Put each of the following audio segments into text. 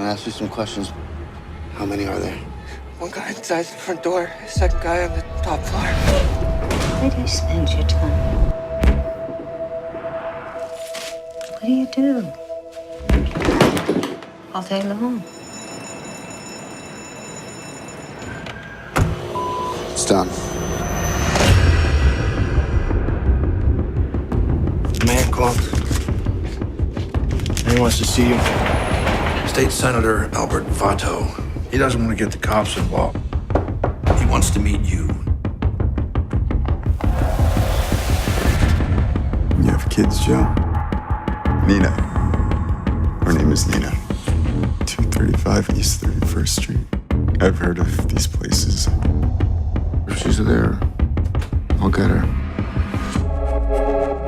gonna ask you some questions. How many are there? One guy inside the front door, second guy on the top floor. Where do you spend your time? What do you do? All day long. It's done. Man called. He wants to see you. State Senator Albert Vato. He doesn't want to get the cops involved. He wants to meet you. You have kids, Joe? Nina. Her name is Nina. 235 East 31st Street. I've heard of these places. If she's there, I'll get her.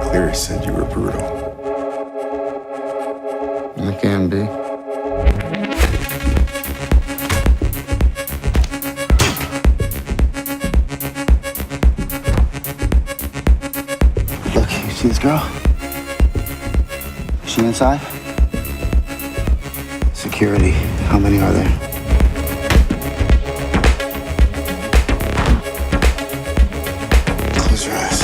Cleary said you were brutal. It can be. Look, you see this girl? Is she inside? Security. How many are there? Close your eyes.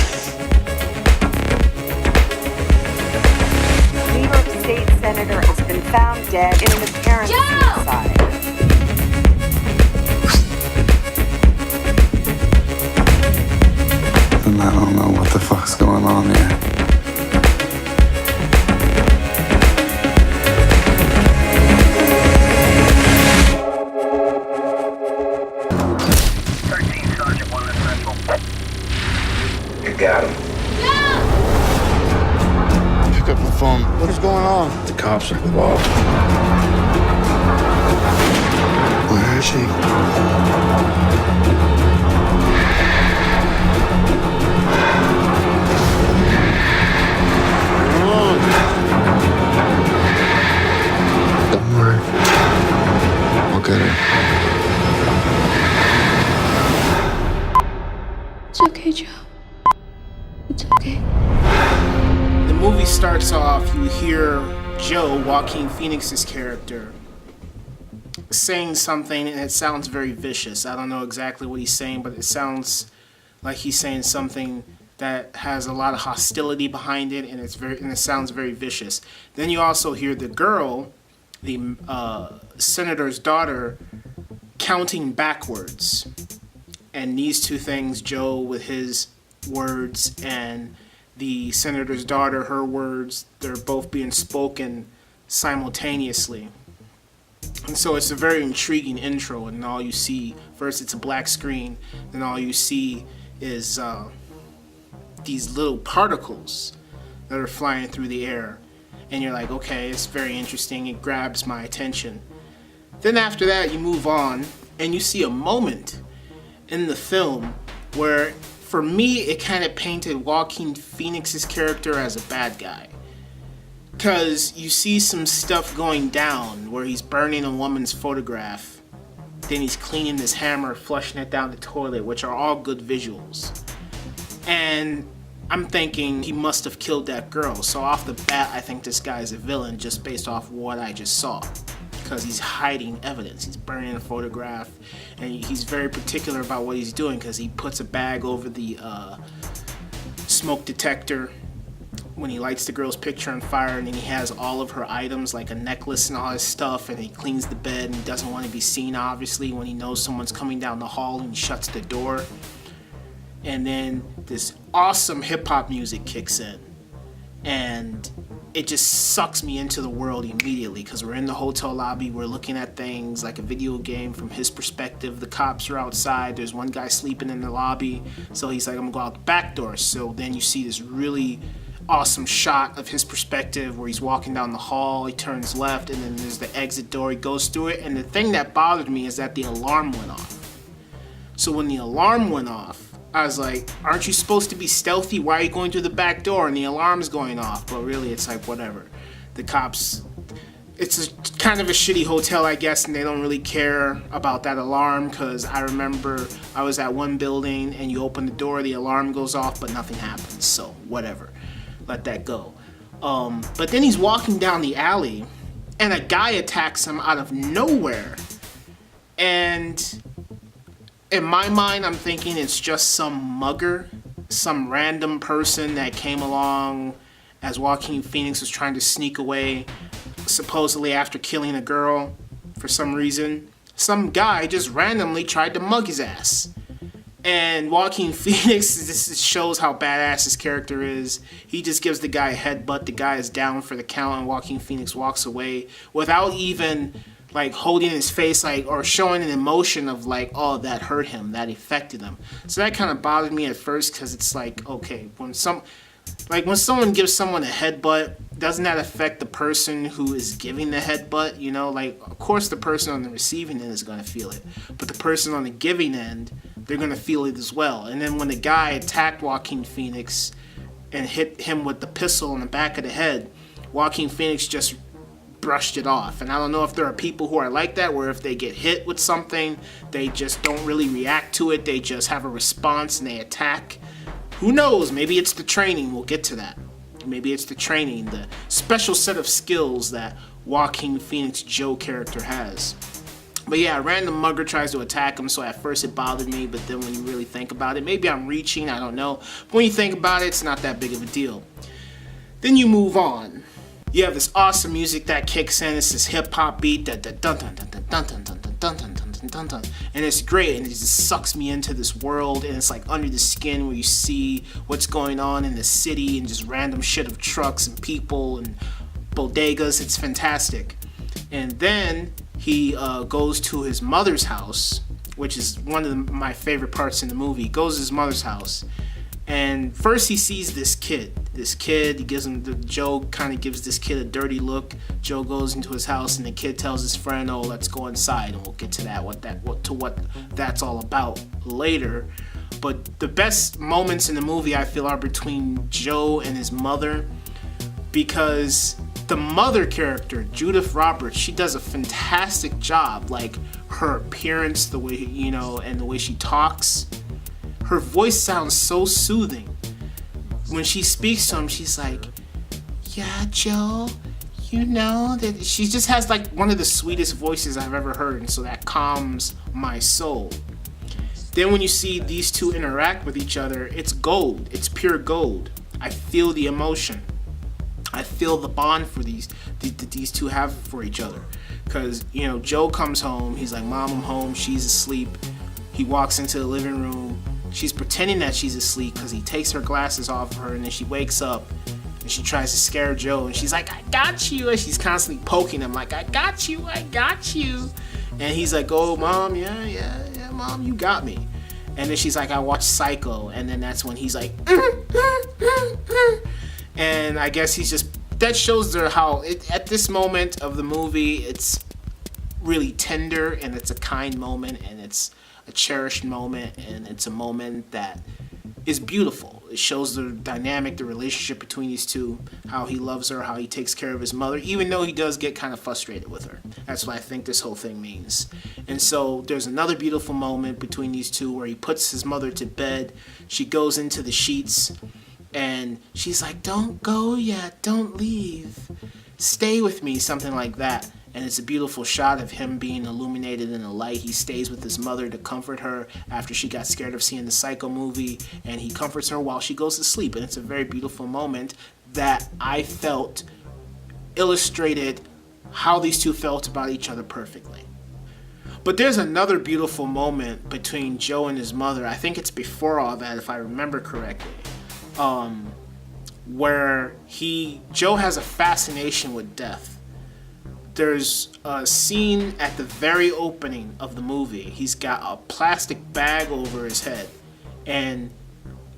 New York State Senator has been found dead in an apparent suicide. And I don't know what the fuck's going on here. You got him. Pick up the phone. What is going on? The cops are involved. Where is she? Don't worry. I'll get her. It's okay, Joe. It's okay. The movie starts off, you hear Joe, Joaquin Phoenix's character, saying something, and it sounds very vicious. I don't know exactly what he's saying, but it sounds like he's saying something that has a lot of hostility behind it, and it sounds very vicious. Then you also hear the girl, the senator's daughter, counting backwards. And these two things, Joe with his words and the senator's daughter, her words, they're both being spoken simultaneously. And so it's a very intriguing intro, and all you see, first it's a black screen, then all you see is these little particles that are flying through the air. And you're like, okay, it's very interesting, it grabs my attention. Then after that, you move on, and you see a moment in the film where, for me, it kind of painted Joaquin Phoenix's character as a bad guy. Because you see some stuff going down where he's burning a woman's photograph, then he's cleaning his hammer, flushing it down the toilet, which are all good visuals. And I'm thinking he must have killed that girl. So off the bat, I think this guy's a villain just based off what I just saw. Because he's hiding evidence. He's burning a photograph, and he's very particular about what he's doing because he puts a bag over the smoke detector when he lights the girl's picture on fire, and then he has all of her items like a necklace and all his stuff, and he cleans the bed, and he doesn't want to be seen, obviously, when he knows someone's coming down the hall, and he shuts the door. And then this awesome hip-hop music kicks in, and it just sucks me into the world immediately because we're in the hotel lobby, we're looking at things like a video game from his perspective. The cops are outside, there's one guy sleeping in the lobby, so he's like, I'm gonna go out the back door. So then you see this really awesome shot of his perspective where he's walking down the hall, he turns left, and then there's the exit door, he goes through it. And the thing that bothered me is that the alarm went off. So when the alarm went off, I was like, aren't you supposed to be stealthy? Why are you going through the back door and the alarm's going off? But really, it's like, whatever. The cops, it's kind of a shitty hotel, I guess, and they don't really care about that alarm because I remember I was at one building and you open the door, the alarm goes off, but nothing happens. So, whatever. Let that go. But then he's walking down the alley, and a guy attacks him out of nowhere. And in my mind, I'm thinking it's just some mugger, some random person that came along as Joaquin Phoenix was trying to sneak away, supposedly after killing a girl for some reason. Some guy just randomly tried to mug his ass. And Joaquin Phoenix, this shows how badass his character is. He just gives the guy a headbutt. The guy is down for the count, and Joaquin Phoenix walks away without even like holding his face, like, or showing an emotion of like, oh, that hurt him, that affected him. So that kind of bothered me at first, because it's like, okay, when someone gives someone a headbutt, doesn't that affect the person who is giving the headbutt? You know, like, of course the person on the receiving end is going to feel it, but the person on the giving end, they're going to feel it as well. And then when the guy attacked Joaquin Phoenix and hit him with the pistol in the back of the head, Joaquin Phoenix just brushed it off. And I don't know if there are people who are like that, where if they get hit with something, they just don't really react to it. They just have a response and they attack. Who knows? Maybe it's the training. We'll get to that. Maybe it's the training, the special set of skills that Joaquin Phoenix Joe character has. But yeah, a random mugger tries to attack him, so at first it bothered me, but then when you really think about it, maybe I'm reaching, I don't know. But when you think about it, it's not that big of a deal. Then you move on. You have this awesome music that kicks in. It's this hip-hop beat, that dun dun dun dun dun dun dun dun dun dun dun dun dun, and it's great, and it just sucks me into this world, and it's like under the skin where you see what's going on in the city and just random shit of trucks and people and bodegas. It's fantastic. And then he goes to his mother's house, which is one of my favorite parts in the movie. He goes to his mother's house, and first he sees this kid. He gives him, Joe kind of gives this kid a dirty look. Joe goes into his house, and the kid tells his friend, "Oh, let's go inside," and we'll get to that, what that's all about later. But the best moments in the movie, I feel, are between Joe and his mother, because the mother character, Judith Roberts, she does a fantastic job. Like, her appearance, the way, you know, and the way she talks. Her voice sounds so soothing. When she speaks to him, she's like, "Yeah, Joe, you know," that she just has like one of the sweetest voices I've ever heard, and so that calms my soul. Then when you see these two interact with each other, it's gold. It's pure gold. I feel the emotion. I feel the bond for these two have for each other. Because, you know, Joe comes home. He's like, "Mom, I'm home." She's asleep. He walks into the living room. She's pretending that she's asleep because he takes her glasses off of her, and then she wakes up and she tries to scare Joe, and she's like, "I got you," and she's constantly poking him like, I got you. And he's like, "Oh, Mom, yeah, Mom, you got me." And then she's like, "I watched Psycho," and then that's when he's like, and I guess he's just, that shows her how, at this moment of the movie, it's really tender, and it's a kind moment, and it's a cherished moment, and it's a moment that is beautiful. It shows the dynamic, the relationship between these two, how he loves her, how he takes care of his mother, even though he does get kind of frustrated with her. That's what I think this whole thing means. And so there's another beautiful moment between these two where he puts his mother to bed. She goes into the sheets, and she's like, "Don't go yet, don't leave, stay with me," something like that. And it's a beautiful shot of him being illuminated in the light. He stays with his mother to comfort her after she got scared of seeing the Psycho movie, and he comforts her while she goes to sleep. And it's a very beautiful moment that I felt illustrated how these two felt about each other perfectly. But there's another beautiful moment between Joe and his mother. I think it's before all that, if I remember correctly, where Joe has a fascination with death. There's a scene at the very opening of the movie. He's got a plastic bag over his head, and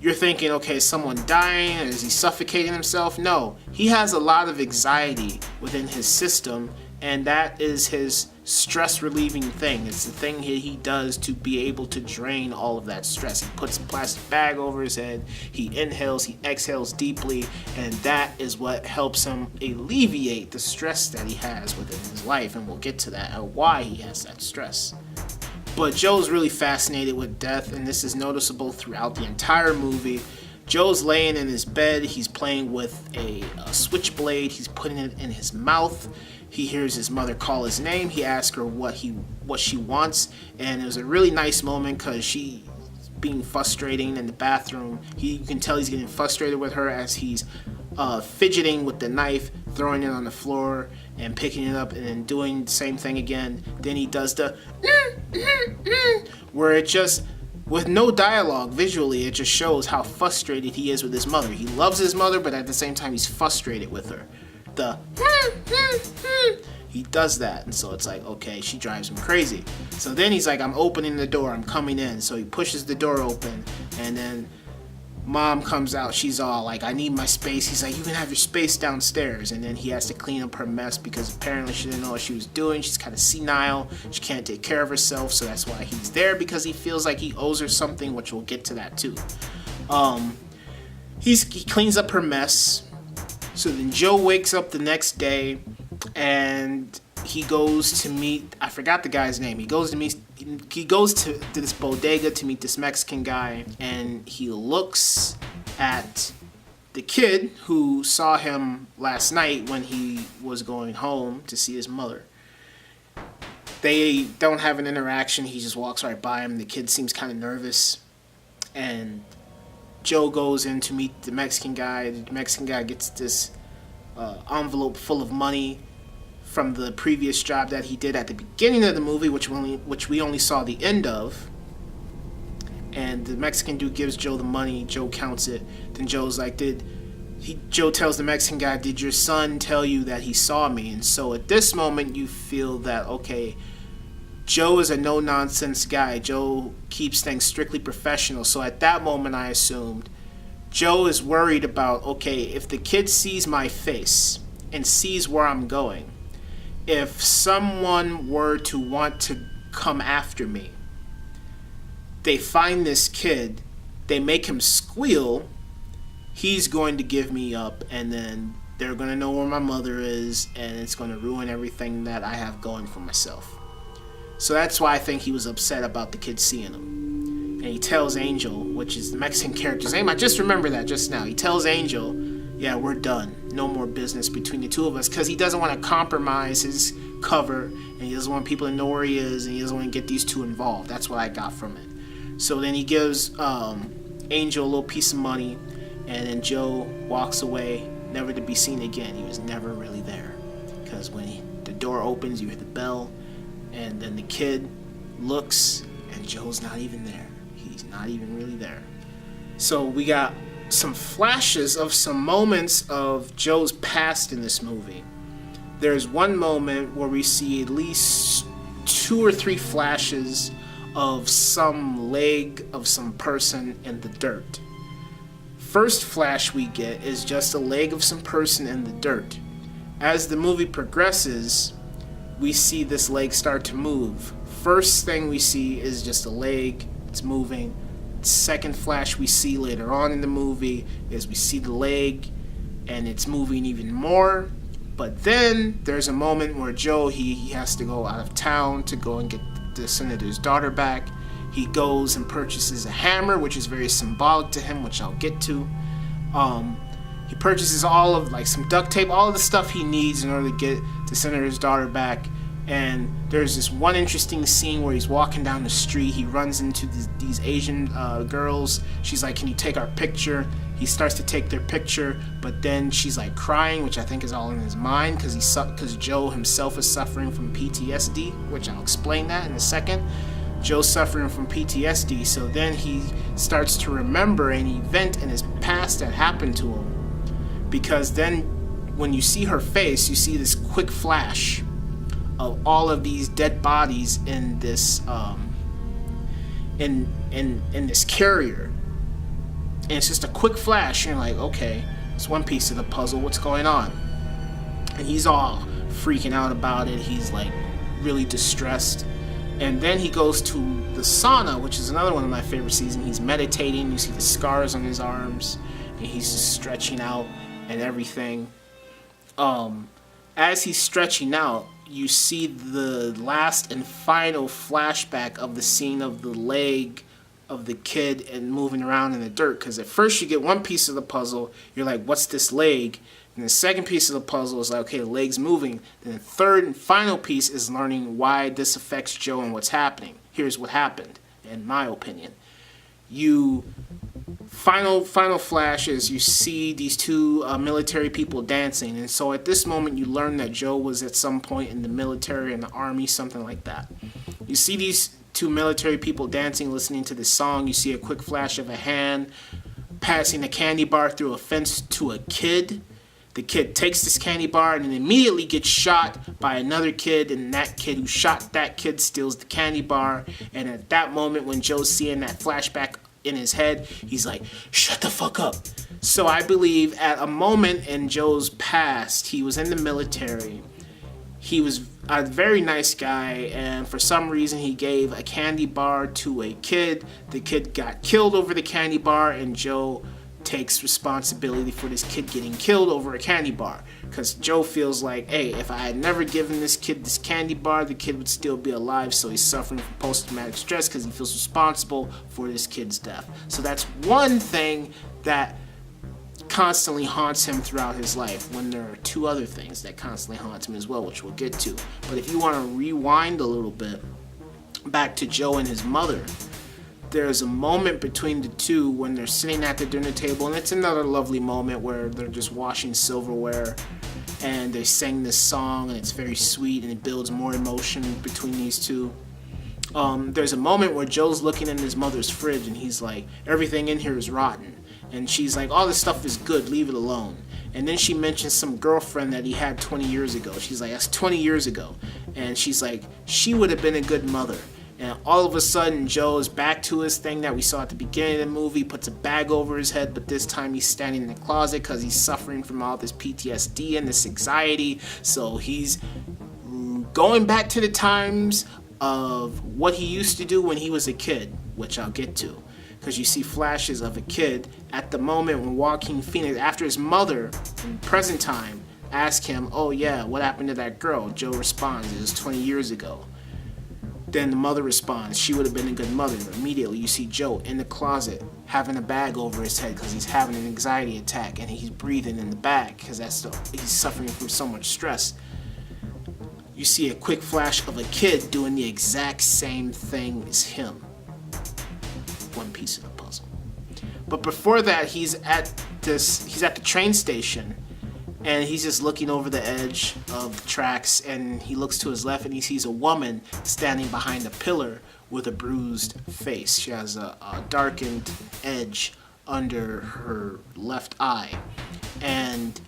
you're thinking, okay, is someone dying? Is he suffocating himself? No, he has a lot of anxiety within his system, and that is his stress relieving thing. It's the thing he does to be able to drain all of that stress. He puts a plastic bag over his head, he inhales, he exhales deeply, and that is what helps him alleviate the stress that he has within his life, and we'll get to that and why he has that stress. But Joe's really fascinated with death, and this is noticeable throughout the entire movie. Joe's laying in his bed, he's playing with a switchblade, he's putting it in his mouth. he hears his mother call his name. He asks her what she wants, and it was a really nice moment because she being frustrating in the bathroom. You can tell he's getting frustrated with her as he's fidgeting with the knife, throwing it on the floor and picking it up and then doing the same thing again. Then he does the where it just, with no dialogue, visually, it just shows how frustrated he is with his mother. He loves his mother, but at the same time he's frustrated with her. He does that, and so it's like, okay, she drives him crazy. So then he's like, I'm opening the door, I'm coming in. So he pushes the door open, and then mom comes out. She's all like, I need my space. He's like, you can have your space downstairs. And then he has to clean up her mess because apparently she didn't know what she was doing. She's kind of senile. She can't take care of herself, so that's why he's there, because he feels like he owes her something, which we'll get to that too. He cleans up her mess. So then Joe wakes up the next day, and he goes to meet, I forgot the guy's name. He goes to this bodega to meet this Mexican guy, and he looks at the kid who saw him last night when he was going home to see his mother. They don't have an interaction. He just walks right by him. The kid seems kind of nervous, and Joe goes in to meet the Mexican guy. The Mexican guy gets this envelope full of money from the previous job that he did at the beginning of the movie, which we only saw the end of. And the Mexican dude gives Joe the money. Joe counts it. Then Joe's like, Joe tells the Mexican guy, did your son tell you that he saw me? And so at this moment you feel that, okay, Joe is a no-nonsense guy. Joe keeps things strictly professional. So at that moment I assumed Joe is worried about, okay, if the kid sees my face and sees where I'm going, if someone were to want to come after me, they find this kid, they make him squeal, he's going to give me up, and then they're going to know where my mother is, and it's going to ruin everything that I have going for myself. So that's why I think he was upset about the kid seeing him. And he tells Angel, which is the Mexican character's name, I just remember that just now. He tells Angel, yeah, we're done. No more business between the two of us, because he doesn't want to compromise his cover, and he doesn't want people to know where he is, and he doesn't want to get these two involved. That's what I got from it. So then he gives Angel a little piece of money, and then Joe walks away, never to be seen again. He was never really there, because when the door opens, you hear the bell, and then the kid looks, and Joe's not even there. He's not even really there. So we got some flashes of some moments of Joe's past in this movie. There's one moment where we see at least 2 or 3 flashes of some leg of some person in the dirt. First flash we get is just a leg of some person in the dirt. As the movie progresses, we see this leg start to move. First thing we see is just a leg, it's moving. Second flash we see later on in the movie is we see the leg and it's moving even more. But then there's a moment where Joe, he has to go out of town to go and get the senator's daughter back. He goes and purchases a hammer, which is very symbolic to him, which I'll get to. He purchases all of, like, some duct tape, all of the stuff he needs in order to get the senator's daughter back. And there's this one interesting scene where he's walking down the street. He runs into these Asian girls. She's like, can you take our picture? He starts to take their picture, but then she's like crying, which I think is all in his mind, because Joe himself is suffering from PTSD, which I'll explain that in a second. Joe's suffering from PTSD, so then he starts to remember an event in his past that happened to him. Because then when you see her face, you see this quick flash of all of these dead bodies in this in this carrier. And it's just a quick flash, and you're like, okay, it's one piece of the puzzle, what's going on? And he's all freaking out about it. He's like really distressed. And then he goes to the sauna, which is another one of my favorite scenes. He's meditating, you see the scars on his arms, and he's just stretching out and everything. As he's stretching out, you see the last and final flashback of the scene of the leg of the kid and moving around in the dirt. Because at first you get one piece of the puzzle, you're like, what's this leg? And the second piece of the puzzle is like, okay, the leg's moving. Then the third and final piece is learning why this affects Joe and what's happening. Here's what happened, in my opinion. Final flash is you see these two military people dancing, and so at this moment you learn that Joe was at some point in the military, in the army, something like that. You see these two military people dancing, listening to this song. You see a quick flash of a hand passing a candy bar through a fence to a kid. The kid takes this candy bar and then immediately gets shot by another kid, and that kid who shot that kid steals the candy bar. And at that moment, when Joe's seeing that flashback in his head, he's like, shut the fuck up. So I believe at a moment in Joe's past, he was in the military. He was a very nice guy, and for some reason he gave a candy bar to a kid. The kid got killed over the candy bar, and Joe takes responsibility for this kid getting killed over a candy bar, because Joe feels like, hey, if I had never given this kid this candy bar, the kid would still be alive. So he's suffering from post-traumatic stress because he feels responsible for this kid's death. So that's one thing that constantly haunts him throughout his life, when there are two other things that constantly haunt him as well, which we'll get to. But if you want to rewind a little bit back to Joe and his mother, there's a moment between the two when they're sitting at the dinner table, and it's another lovely moment where they're just washing silverware and they sing this song, and it's very sweet and it builds more emotion between these two. There's a moment where Joe's looking in his mother's fridge and he's like, everything in here is rotten. And she's like, all this stuff is good, leave it alone. And then she mentions some girlfriend that he had 20 years ago. She's like, that's 20 years ago. And she's like, she would have been a good mother. And all of a sudden, Joe is back to his thing that we saw at the beginning of the movie, puts a bag over his head, but this time he's standing in the closet because he's suffering from all this PTSD and this anxiety. So he's going back to the times of what he used to do when he was a kid, which I'll get to. Because you see flashes of a kid at the moment when Joaquin Phoenix, after his mother, in present time, asked him, oh yeah, what happened to that girl? Joe responds, it was 20 years ago. Then the mother responds, she would have been a good mother. Immediately you see Joe in the closet having a bag over his head because he's having an anxiety attack, and he's breathing in the bag because he's suffering from so much stress. You see a quick flash of a kid doing the exact same thing as him. One piece of the puzzle. But before that, he's at the train station, and he's just looking over the edge of the tracks, and he looks to his left and he sees a woman standing behind a pillar with a bruised face. She has a darkened edge under her left eye. And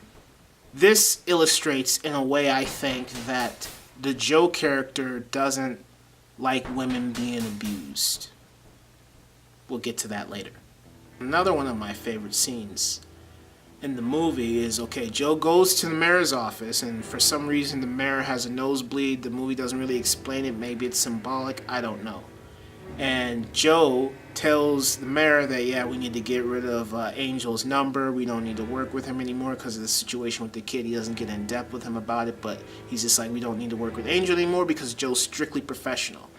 this illustrates, in a way, I think, that the Joe character doesn't like women being abused. We'll get to that later. Another one of my favorite scenes in the movie is, okay, Joe goes to the mayor's office, and for some reason the mayor has a nosebleed. The movie doesn't really explain it. Maybe it's symbolic. I don't know. And Joe tells the mayor that, yeah, we need to get rid of Angel's number. We don't need to work with him anymore because of the situation with the kid. He doesn't get in depth with him about it, but he's just like, we don't need to work with Angel anymore because Joe's strictly professional.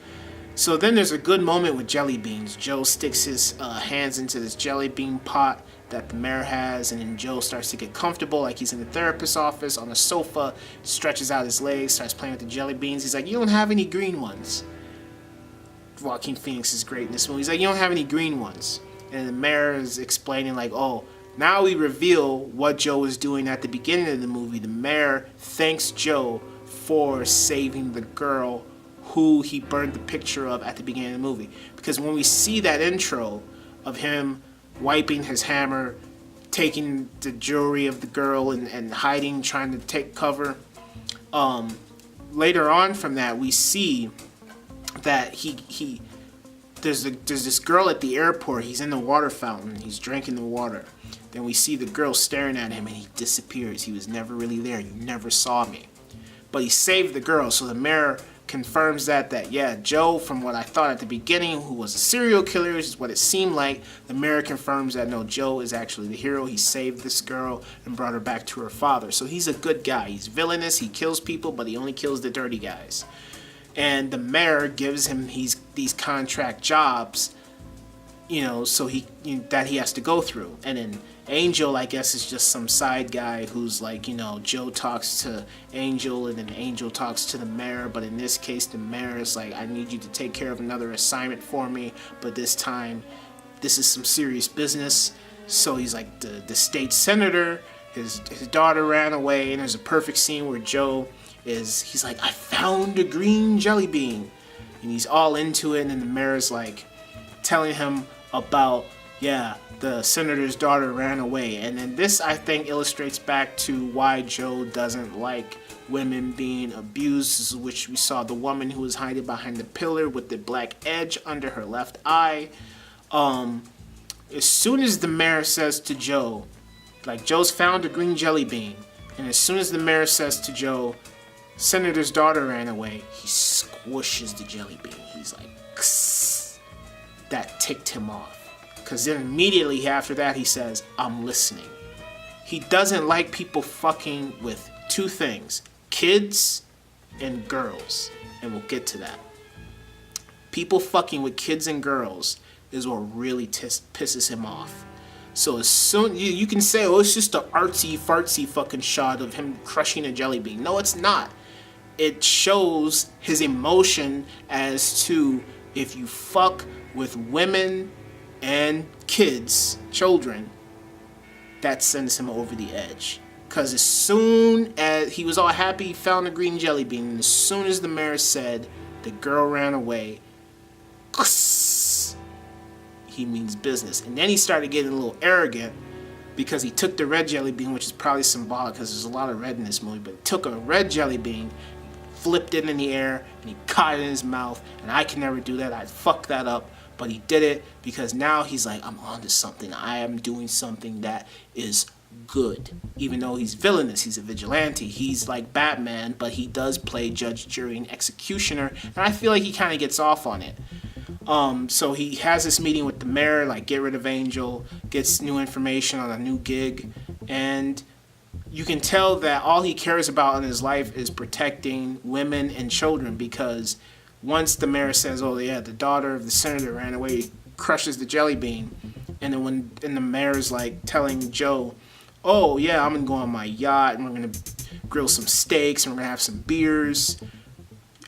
So then there's a good moment with jelly beans. Joe sticks his hands into this jelly bean pot that the mayor has, and then Joe starts to get comfortable, like he's in the therapist's office on a sofa, stretches out his legs, starts playing with the jelly beans. He's like, you don't have any green ones. Joaquin Phoenix is great in this movie. He's like, you don't have any green ones. And the mayor is explaining like, oh, now we reveal what Joe was doing at the beginning of the movie. The mayor thanks Joe for saving the girl who he burned the picture of at the beginning of the movie. Because when we see that intro of him wiping his hammer, taking the jewelry of the girl and hiding, trying to take cover, later on from that we see that there's this girl at the airport. He's in the water fountain, he's drinking the water. Then we see the girl staring at him and he disappears. He was never really there. You never saw me. But he saved the girl. So the mayor confirms that yeah, Joe, from what I thought at the beginning, who was a serial killer, is what it seemed like. The mayor confirms that no, Joe is actually the hero. He saved this girl and brought her back to her father. So he's a good guy. He's villainous. He kills people, but he only kills the dirty guys. And the mayor gives him these contract jobs so that he has to go through. And then Angel, I guess, is just some side guy who's like, Joe talks to Angel and then Angel talks to the mayor, but in this case the mayor is like, I need you to take care of another assignment for me, but this time this is some serious business. So he's like, the state senator, his daughter ran away, and there's a perfect scene where he's like, I found a green jelly bean, and he's all into it, and then the mayor's like telling him about, the senator's daughter ran away. And then this, I think, illustrates back to why Joe doesn't like women being abused, which we saw the woman who was hiding behind the pillar with the black edge under her left eye. As soon as the mayor says to Joe, like, Joe's found a green jelly bean, and as soon as the mayor says to Joe, senator's daughter ran away, he squishes the jelly bean. He's like, kss. That ticked him off. Because then immediately after that he says, I'm listening. He doesn't like people fucking with two things, kids and girls. And we'll get to that. People fucking with kids and girls is what really pisses him off. So as soon, you can say, it's just an artsy fartsy fucking shot of him crushing a jelly bean. No, it's not. It shows his emotion as to, if you fuck with women and kids, children, that sends him over the edge. Because as soon as he was all happy he found a green jelly bean, and as soon as the mayor said the girl ran away, he means business. And then he started getting a little arrogant because he took the red jelly bean, which is probably symbolic because there's a lot of red in this movie, but he took a red jelly bean, flipped it in the air, and he caught it in his mouth. And I can never do that. I'd fuck that up. But he did it because now he's like, I'm onto something. I am doing something that is good. Even though he's villainous, he's a vigilante. He's like Batman, but he does play judge, jury, and executioner. And I feel like he kind of gets off on it. So he has this meeting with the mayor, like, get rid of Angel, gets new information on a new gig. And you can tell that all he cares about in his life is protecting women and children, because once the mayor says, the daughter of the senator ran away, he crushes the jelly bean. And then the mayor's like telling Joe, I'm going to go on my yacht and we're going to grill some steaks and we're going to have some beers.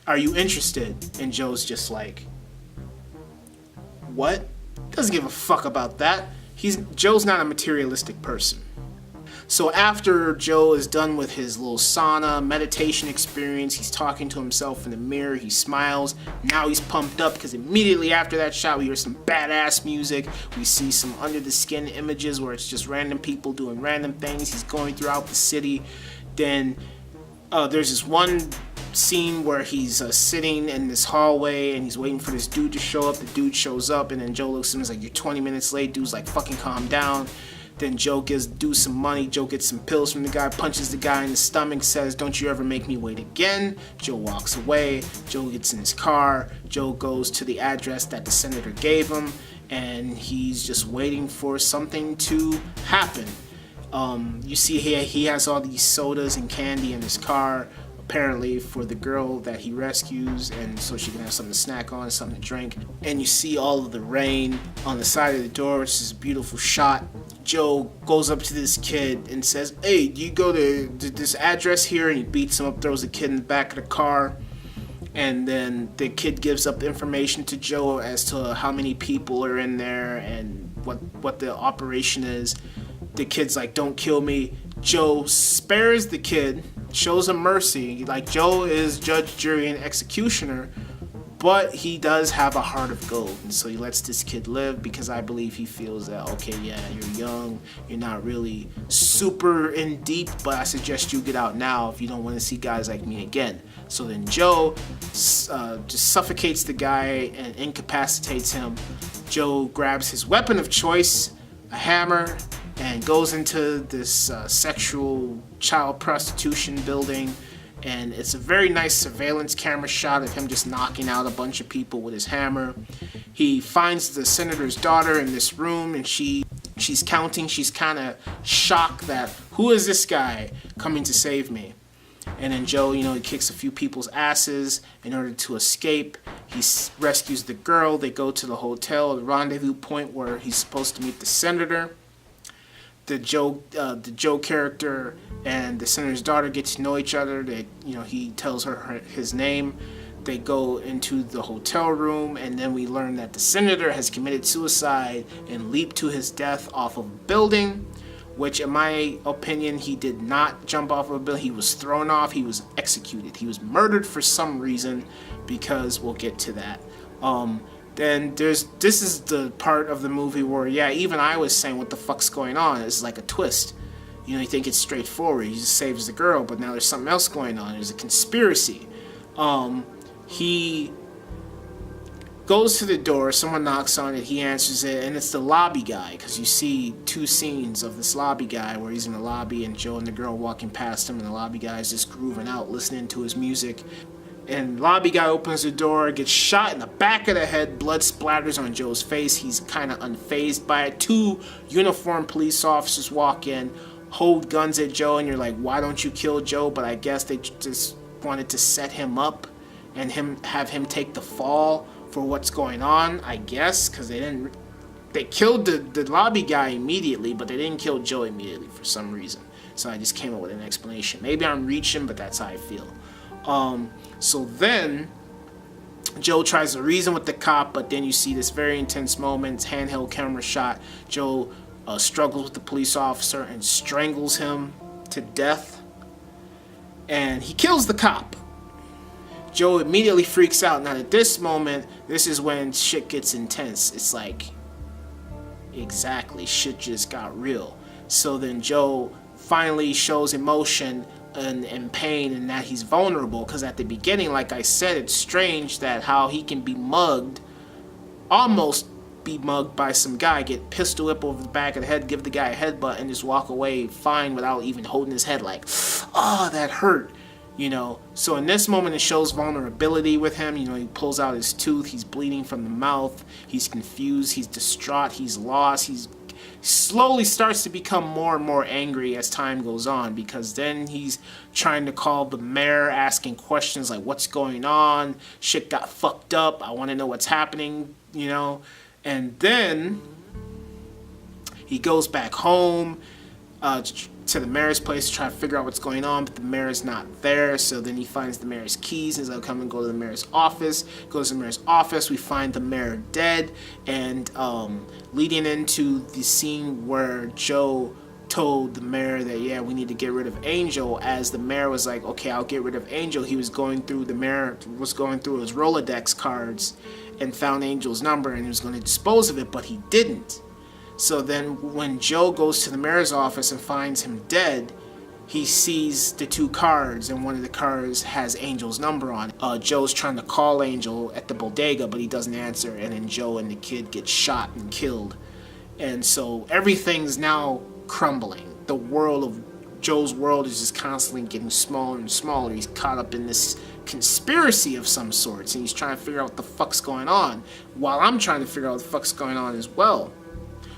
Are you interested? And Joe's just like, what? Doesn't give a fuck about that. Joe's not a materialistic person. So after Joe is done with his little sauna meditation experience, he's talking to himself in the mirror, he smiles. Now he's pumped up because immediately after that shot we hear some badass music. We see some under the skin images where it's just random people doing random things. He's going throughout the city. Then there's this one scene where he's sitting in this hallway and he's waiting for this dude to show up. The dude shows up and then Joe looks at him and is like, you're 20 minutes late. Dude's like, fucking calm down. Then Joe gives dude some money. Joe gets some pills from the guy, punches the guy in the stomach, says, don't you ever make me wait again. Joe walks away. Joe gets in his car. Joe goes to the address that the senator gave him, and he's just waiting for something to happen. You see here he has all these sodas and candy in his car, apparently for the girl that he rescues, and so she can have something to snack on, something to drink. And you see all of the rain on the side of the door, which is a beautiful shot. Joe goes up to this kid and says, hey, do you go to this address here? And he beats him up, throws the kid in the back of the car. And then the kid gives up information to Joe as to how many people are in there and what the operation is. The kid's like, don't kill me. Joe spares the kid, shows him mercy. Like, Joe is judge, jury, and executioner, but he does have a heart of gold, and so he lets this kid live because I believe he feels that, okay, yeah, you're young, you're not really super in deep, but I suggest you get out now if you don't want to see guys like me again. So then Joe just suffocates the guy and incapacitates him. Joe grabs his weapon of choice, a hammer, and goes into this sexual child prostitution building, and it's a very nice surveillance camera shot of him just knocking out a bunch of people with his hammer. He finds the senator's daughter in this room, and she's counting. She's kind of shocked that, who is this guy coming to save me? And then Joe, you know, he kicks a few people's asses in order to escape. He rescues the girl. They go to the hotel, the rendezvous point where he's supposed to meet the senator. The Joe character and the senator's daughter get to know each other. They, you know, he tells her his name. They go into the hotel room, and then we learn that the senator has committed suicide and leaped to his death off of a building, which in my opinion, he did not jump off of a building. He was thrown off. He was executed. He was murdered for some reason, because we'll get to that. Then this is the part of the movie where, yeah, even I was saying, what the fuck's going on? It's like a twist. You know, you think it's straightforward. He just saves the girl, but now there's something else going on. There's a conspiracy. He goes to the door, someone knocks on it, he answers it, and it's the lobby guy, because you see two scenes of this lobby guy where he's in the lobby and Joe and the girl walking past him, and the lobby guy's just grooving out, listening to his music. And the lobby guy opens the door, gets shot in the back of the head, blood splatters on Joe's face. He's kind of unfazed by it. Two uniformed police officers walk in, hold guns at Joe, and you're like, why don't you kill Joe? But I guess they just wanted to set him up and have him take the fall for what's going on, I guess, because they killed the lobby guy immediately, but they didn't kill Joe immediately for some reason. So I just came up with an explanation. Maybe I'm reaching, but that's how I feel. So then Joe tries to reason with the cop, but then you see this very intense moment, handheld camera shot. Joe struggles with the police officer and strangles him to death, and he kills the cop. Joe immediately freaks out. Now at this moment, this is when shit gets intense. It's like, exactly, shit just got real. So then Joe finally shows emotion and pain, and that he's vulnerable, because at the beginning, like I said, it's strange that how he can be mugged, almost be mugged by some guy, get pistol whipped over the back of the head, give the guy a headbutt, and just walk away fine without even holding his head, like, oh, that hurt, you know. So in this moment, it shows vulnerability with him. You know, he pulls out his tooth, he's bleeding from the mouth, he's confused, he's distraught, he's lost, he's slowly starts to become more and more angry as time goes on, because then he's trying to call the mayor, asking questions like, what's going on? Shit got fucked up. I want to know what's happening, you know. And then he goes back home to the mayor's place to try to figure out what's going on, but the mayor's not there. So then he finds the mayor's keys and he's like, come and go to the mayor's office. Goes to the mayor's office. We find the mayor dead, and leading into the scene where Joe told the mayor that, yeah, we need to get rid of Angel. As the mayor was like, okay, I'll get rid of Angel, the mayor was going through his Rolodex cards and found Angel's number, and he was going to dispose of it, but he didn't. So then when Joe goes to the mayor's office and finds him dead, he sees the two cards, and one of the cards has Angel's number on it. Joe's trying to call Angel at the bodega, but he doesn't answer, and then Joe and the kid get shot and killed. And so everything's now crumbling. The world of Joe's world is just constantly getting smaller and smaller. He's caught up in this conspiracy of some sorts, and he's trying to figure out what the fuck's going on, while I'm trying to figure out what the fuck's going on as well.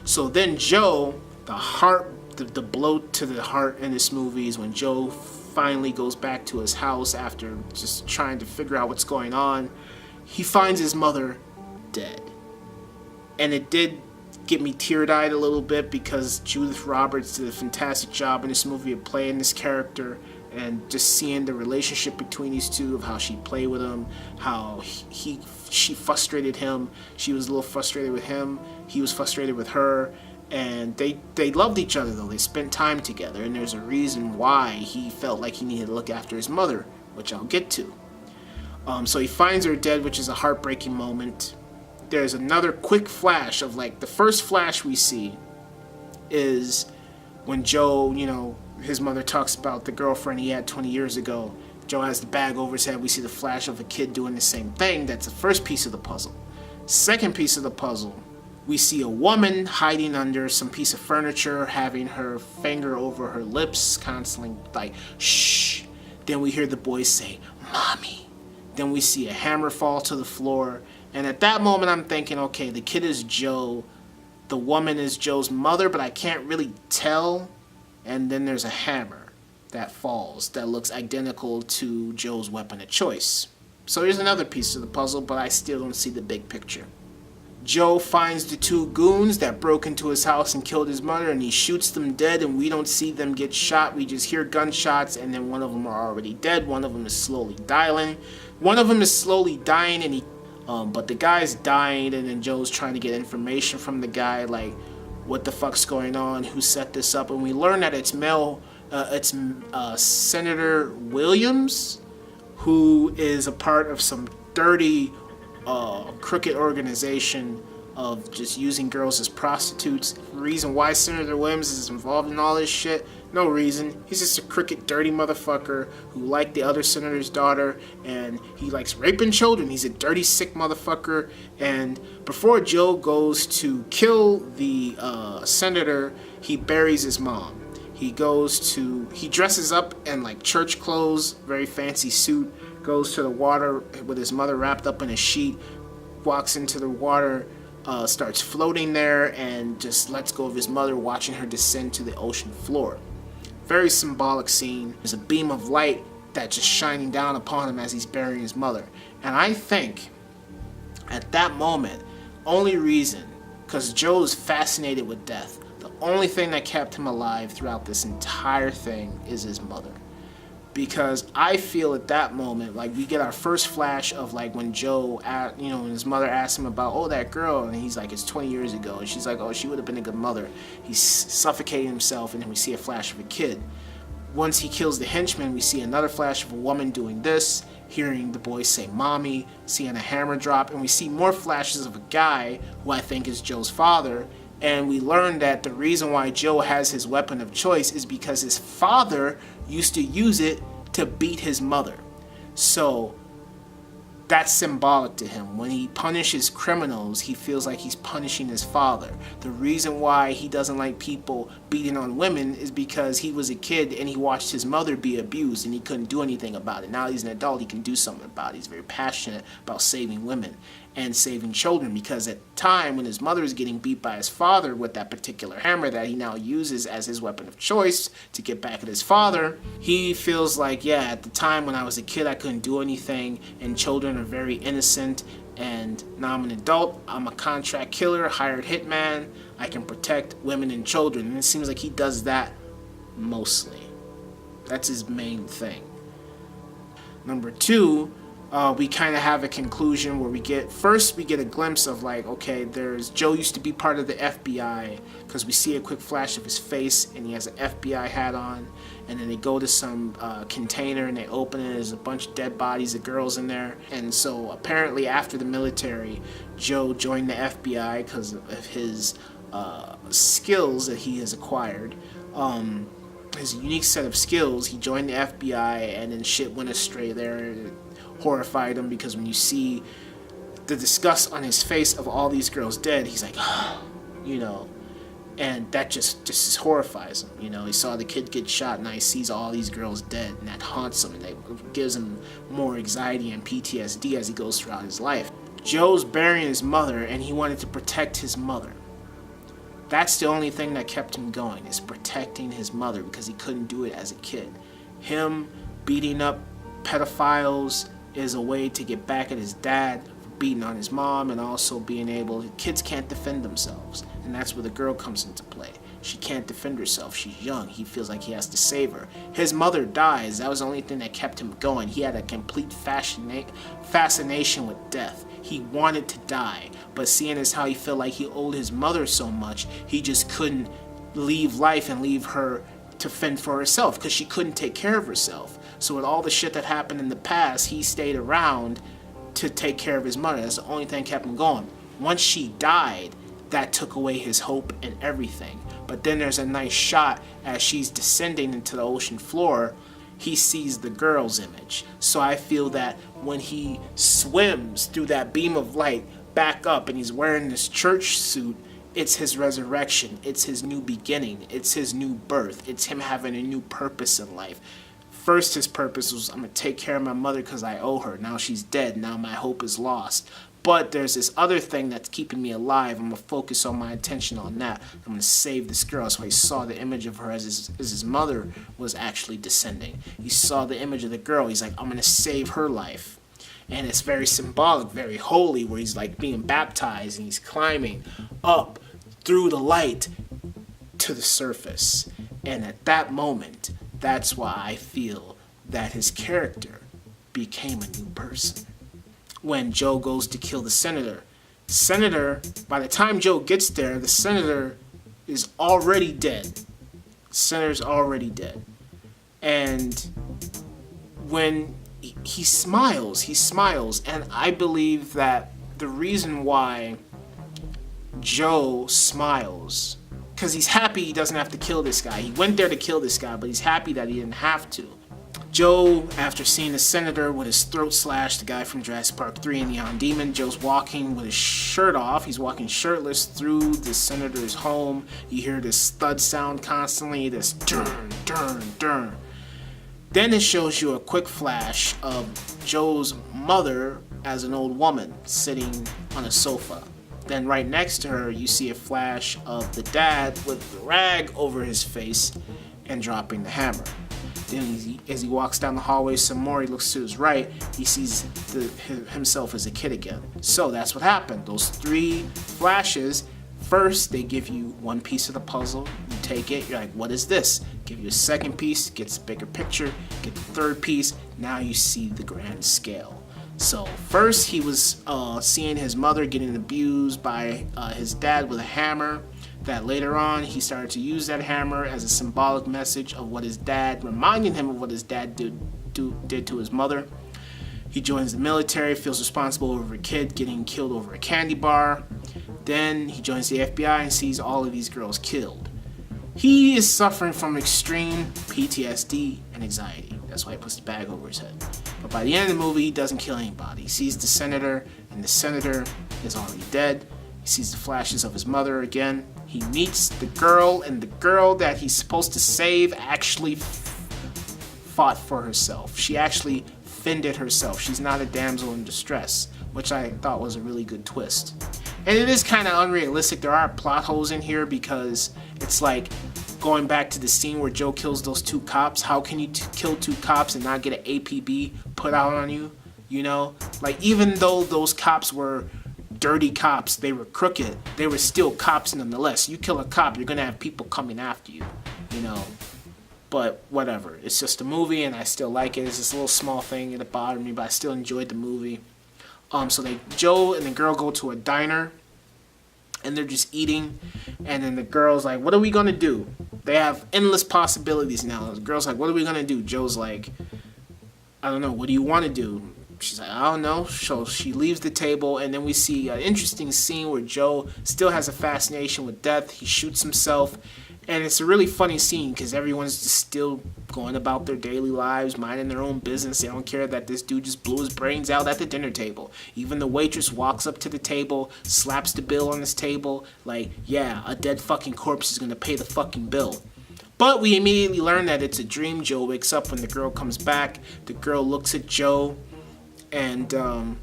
So then Joe, the blow to the heart in this movie is when Joe finally goes back to his house after just trying to figure out what's going on. He finds his mother dead. And it did get me teary-eyed a little bit, because Judith Roberts did a fantastic job in this movie of playing this character, and just seeing the relationship between these two, of how she played with him, how she frustrated him, she was a little frustrated with him, he was frustrated with her, and they loved each other though. They spent time together, and there's a reason why he felt like he needed to look after his mother, which I'll get to. So he finds her dead, which is a heartbreaking moment. There's another quick flash of, like, the first flash we see is when Joe, you know, his mother talks about the girlfriend he had 20 years ago. Joe has the bag over his head. We see the flash of a kid doing the same thing. That's the first piece of the puzzle. Second piece of the puzzle, we see a woman hiding under some piece of furniture, having her finger over her lips, constantly like, shh. Then we hear the boy say, mommy. Then we see a hammer fall to the floor. And at that moment, I'm thinking, okay, the kid is Joe. The woman is Joe's mother, but I can't really tell. And then there's a hammer. that falls that looks identical to Joe's weapon of choice. So here's another piece of the puzzle, but I still don't see the big picture. Joe finds the two goons that broke into his house and killed his mother, and he shoots them dead, and we don't see them get shot. We just hear gunshots, and then one of them are already dead. One of them is slowly dying. And he, but the guy's dying, and then Joe's trying to get information from the guy, like, what the fuck's going on, who set this up, and we learn that it's Senator Williams, who is a part of some dirty, crooked organization of just using girls as prostitutes. The reason why Senator Williams is involved in all this shit, no reason. He's just a crooked, dirty motherfucker who liked the other senator's daughter, and he likes raping children. He's a dirty, sick motherfucker. And before Joe goes to kill the senator, he buries his mom. He dresses up in like church clothes, very fancy suit, goes to the water with his mother wrapped up in a sheet, walks into the water, starts floating there, and just lets go of his mother, watching her descend to the ocean floor. Very symbolic scene. There's a beam of light that's just shining down upon him as he's burying his mother. And I think at that moment, only reason, because Joe's fascinated with death, the only thing that kept him alive throughout this entire thing is his mother. Because I feel at that moment, like, we get our first flash of, like, when Joe, when his mother asked him about, oh, that girl, and he's like, it's 20 years ago, and she's like, oh, she would have been a good mother. He's suffocating himself, and then we see a flash of a kid. Once he kills the henchman, we see another flash of a woman doing this, hearing the boy say mommy, seeing a hammer drop, and we see more flashes of a guy who I think is Joe's father. And we learn that the reason why Joe has his weapon of choice is because his father used to use it to beat his mother. So that's symbolic to him. When he punishes criminals, he feels like he's punishing his father. The reason why he doesn't like people beating on women is because he was a kid and he watched his mother be abused and he couldn't do anything about it. Now he's an adult, he can do something about it. He's very passionate about saving women and saving children, because at the time when his mother is getting beat by his father with that particular hammer that he now uses as his weapon of choice to get back at his father, he feels like, yeah, at the time when I was a kid I couldn't do anything, and children are very innocent, and now I'm an adult, I'm a contract killer, hired hitman, I can protect women and children. And it seems like he does that mostly. That's his main thing. Number two, we kind of have a conclusion where we get a glimpse of, like, okay, Joe used to be part of the FBI, because we see a quick flash of his face and he has an FBI hat on, and then they go to some container and they open it, there's a bunch of dead bodies of girls in there. And so apparently after the military, Joe joined the FBI because of his skills that he has acquired. His unique set of skills, he joined the FBI, and then shit went astray there. It horrified him, because when you see the disgust on his face of all these girls dead, he's like, and that just horrifies him. He saw the kid get shot, and now he sees all these girls dead, and that haunts him, and that gives him more anxiety and PTSD as he goes throughout his life. Joe's burying his mother, and he wanted to protect his mother. That's the only thing that kept him going, is protecting his mother, because he couldn't do it as a kid. Him beating up pedophiles is a way to get back at his dad for beating on his mom, and also being able, kids can't defend themselves, and that's where the girl comes into play. She can't defend herself, she's young, he feels like he has to save her. His mother dies, that was the only thing that kept him going. He had a complete fascination with death. He wanted to die, but seeing as how he felt like he owed his mother so much, he just couldn't leave life and leave her to fend for herself, because she couldn't take care of herself. So with all the shit that happened in the past, he stayed around to take care of his mother. That's the only thing that kept him going. Once she died, that took away his hope and everything. But then there's a nice shot as she's descending into the ocean floor. He sees the girl's image. So I feel that when he swims through that beam of light back up, and he's wearing this church suit, it's his resurrection. It's his new beginning. It's his new birth. It's him having a new purpose in life. First, his purpose was, I'm going to take care of my mother because I owe her. Now she's dead. Now my hope is lost. But there's this other thing that's keeping me alive. I'm going to focus on my attention on that. I'm going to save this girl. So he saw the image of her as his mother was actually descending. He saw the image of the girl. He's like, I'm going to save her life. And it's very symbolic, very holy, where he's like being baptized and he's climbing up through the light to the surface. And at that moment, that's why I feel that his character became a new person. When Joe goes to kill the senator, by the time Joe gets there, the senator is already dead. The senator's already dead. And when he smiles, and I believe that the reason why Joe smiles, because he's happy he doesn't have to kill this guy. He went there to kill this guy, but he's happy that he didn't have to. Joe, after seeing the senator with his throat slashed, the guy from Jurassic Park 3 and Neon Demon, Joe's walking with his shirt off. He's walking shirtless through the senator's home. You hear this thud sound constantly, this dun, dun, dun. Then it shows you a quick flash of Joe's mother as an old woman sitting on a sofa. Then right next to her, you see a flash of the dad with the rag over his face and dropping the hammer. Then as he walks down the hallway some more, he looks to his right, he sees himself as a kid again. So that's what happened. Those 3 flashes, first they give you one piece of the puzzle, you take it, you're like, what is this? Give you a second piece, gets a bigger picture, get the third piece, now you see the grand scale. So first he was seeing his mother getting abused by his dad with a hammer. That later on he started to use that hammer as a symbolic message of what his dad, reminding him of what his dad did to his mother. He joins the military, feels responsible over a kid getting killed over a candy bar. Then he joins the FBI and sees all of these girls killed. He is suffering from extreme PTSD and anxiety. That's why he puts the bag over his head. But by the end of the movie, he doesn't kill anybody. He sees the senator, and the senator is already dead. He sees the flashes of his mother again. He meets the girl, and the girl that he's supposed to save actually fought for herself. She actually fended herself. She's not a damsel in distress, which I thought was a really good twist. And it is kind of unrealistic. There are plot holes in here because it's like going back to the scene where Joe kills those 2 cops. How can you kill 2 cops and not get an APB put out on you? You know, like even though those cops were dirty cops, they were crooked, they were still cops nonetheless. You kill a cop, you're gonna have people coming after you, you know. But whatever, it's just a movie and I still like it. It's just a little small thing that bothered me, but I still enjoyed the movie. So Joe and the girl go to a diner and they're just eating, and then the girl's like, what are we gonna do? They have endless possibilities now. The girl's like, what are we gonna do? Joe's like, I don't know, what do you want to do? She's like, I don't know. So she leaves the table, and then we see an interesting scene where Joe still has a fascination with death. He shoots himself, and it's a really funny scene because everyone's just still going about their daily lives, minding their own business. They don't care that this dude just blew his brains out at the dinner table. Even the waitress walks up to the table, slaps the bill on this table, like, yeah, a dead fucking corpse is gonna pay the fucking bill. But we immediately learn that it's a dream. Joe wakes up when the girl comes back. The girl looks at Joe, and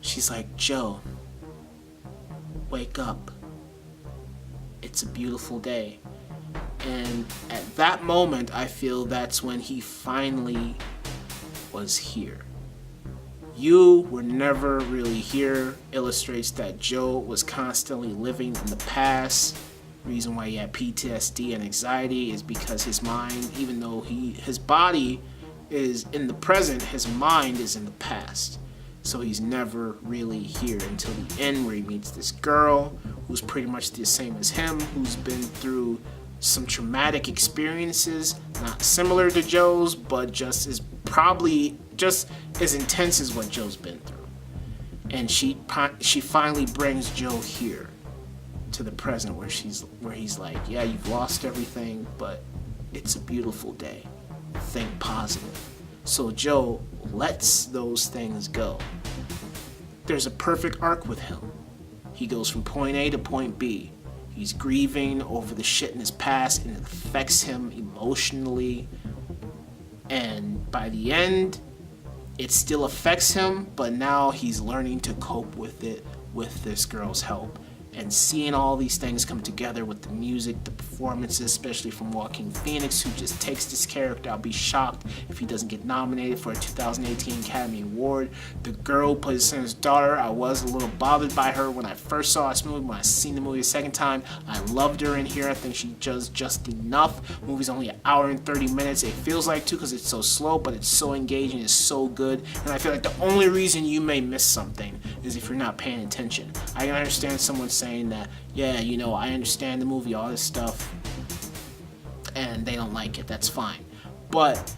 she's like, Joe, wake up. It's a beautiful day. And at that moment, I feel that's when he finally was here. You were never really here illustrates that Joe was constantly living in the past. Reason why he had PTSD and anxiety is because his mind, even though his body is in the present, his mind is in the past. So he's never really here until the end, where he meets this girl who's pretty much the same as him, who's been through some traumatic experiences, not similar to Joe's, but probably just as intense as what Joe's been through. And she finally brings Joe here to the present, where he's like, yeah, you've lost everything, but it's a beautiful day. Think positive. So Joe lets those things go. There's a perfect arc with him. He goes from point A to point B. He's grieving over the shit in his past, and it affects him emotionally. And by the end, it still affects him, but now he's learning to cope with it with this girl's help. And seeing all these things come together with the music, the performances, especially from Joaquin Phoenix, who just takes this character. I'll be shocked if he doesn't get nominated for a 2018 Academy Award. The girl who plays his daughter, I was a little bothered by her when I first saw this movie. When I seen the movie a second time, I loved her in here. I think she does just enough. The movie's only an hour and 30 minutes. It feels like too because it's so slow, but it's so engaging. It's so good. And I feel like the only reason you may miss something is if you're not paying attention. I can understand someone saying that, yeah, you know, I understand the movie, all this stuff, and they don't like it. That's fine. But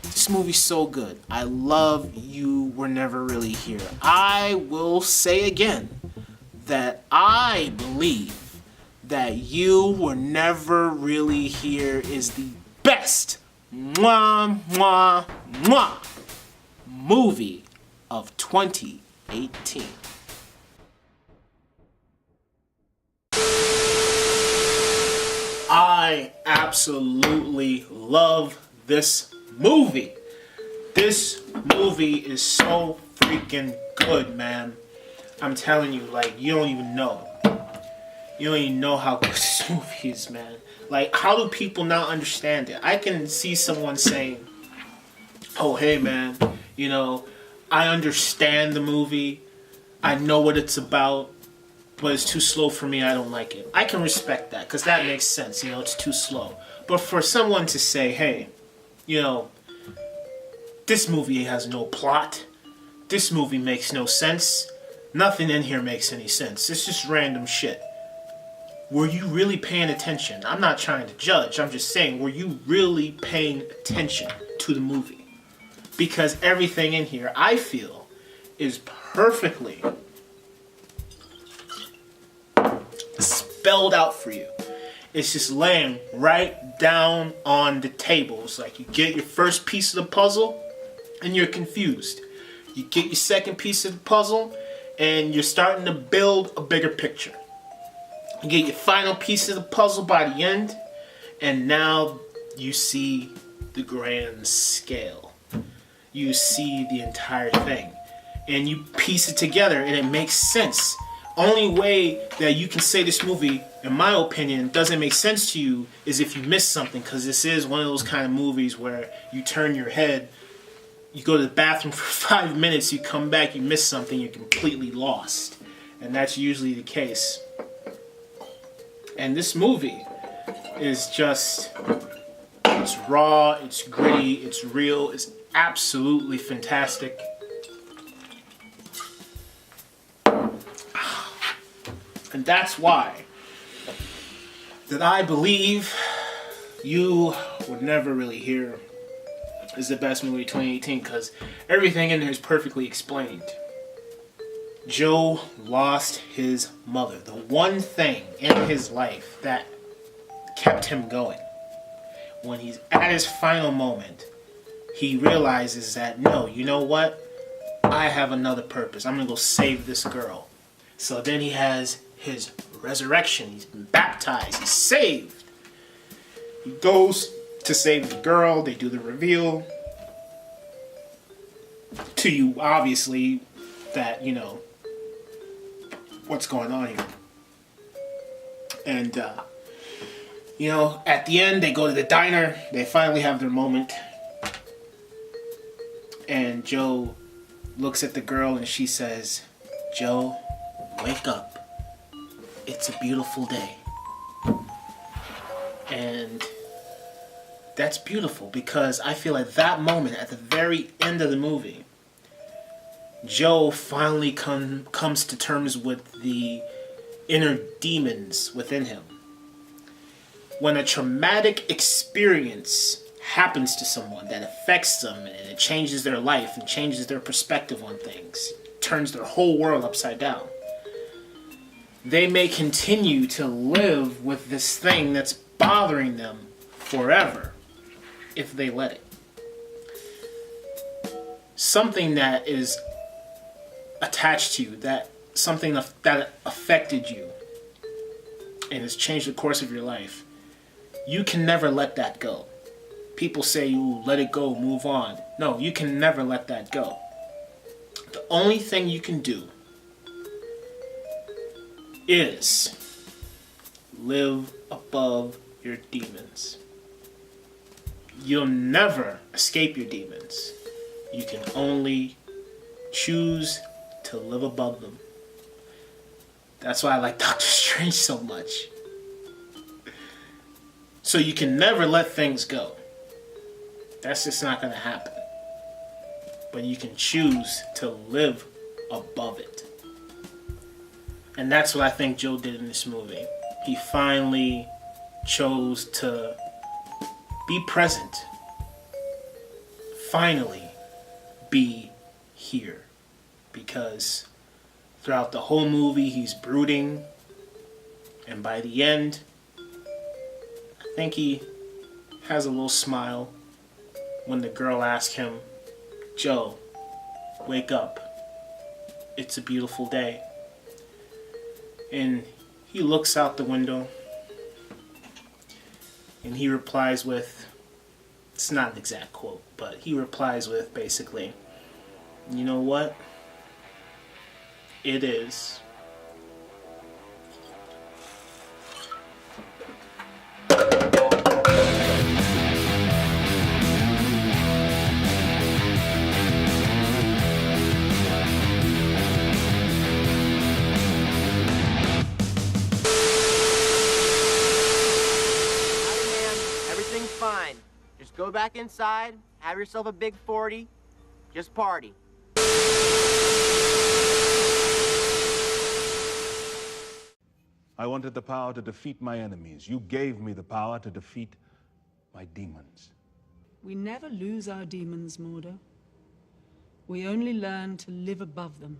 this movie's so good. I love You Were Never Really Here. I will say again that I believe that You Were Never Really Here is the best movie of 2018. I absolutely love this movie. This movie is so freaking good, man. I'm telling you, like, you don't even know. You don't even know how good this movie is, man. Like, how do people not understand it? I can see someone saying, oh, hey, man, you know, I understand the movie. I know what it's about. But it's too slow for me, I don't like it. I can respect that, because that makes sense, you know, it's too slow. But for someone to say, hey, you know, this movie has no plot, this movie makes no sense, nothing in here makes any sense, it's just random shit. Were you really paying attention? I'm not trying to judge, I'm just saying, were you really paying attention to the movie? Because everything in here, I feel, is perfectly spelled out for you. It's just laying right down on the table. It's like you get your first piece of the puzzle and you're confused. You get your second piece of the puzzle and you're starting to build a bigger picture. You get your final piece of the puzzle by the end and now you see the grand scale. You see the entire thing and you piece it together and it makes sense. Only way that you can say this movie, in my opinion, doesn't make sense to you is if you miss something, because this is one of those kind of movies where you turn your head, you go to the bathroom for 5 minutes, you come back, you miss something, you're completely lost. And that's usually the case. And this movie is just, it's raw, it's gritty, it's real, it's absolutely fantastic. And that's why that I believe You Would Never Really Hear is the best movie of 2018 because everything in there is perfectly explained. Joe lost his mother, the one thing in his life that kept him going. When he's at his final moment, he realizes that, no, you know what? I have another purpose. I'm going to go save this girl. So then he has his resurrection. He's been baptized. He's saved. He goes to save the girl. They do the reveal. To you, obviously, that, you know, what's going on here. And, you know, at the end, they go to the diner. They finally have their moment. And Joe looks at the girl and she says, Joe, wake up. It's a beautiful day. And that's beautiful because I feel like that moment at the very end of the movie, Joe finally comes to terms with the inner demons within him. When a traumatic experience happens to someone that affects them and it changes their life and changes their perspective on things, turns their whole world upside down, they may continue to live with this thing that's bothering them forever if they let it. Something that is attached to you, that something that affected you and has changed the course of your life, you can never let that go. people say, "Ooh, let it go, move on." No, you can never let that go. The only thing you can do is live above your demons. You'll never escape your demons. You can only choose to live above them. That's why I like Doctor Strange so much. So you can never let things go. That's just not going to happen. But you can choose to live above it. And that's what I think Joe did in this movie. He finally chose to be present. Finally be here. Because throughout the whole movie he's brooding. And by the end, I think he has a little smile when the girl asks him, "Joe, wake up. It's a beautiful day." And he looks out the window and he replies with, it's not an exact quote, but he replies with basically, "You know what? It is." Fine. Just go back inside, have yourself a big 40, just party. I wanted the power to defeat my enemies. You gave me the power to defeat my demons. We never lose our demons, Mordo. We only learn to live above them.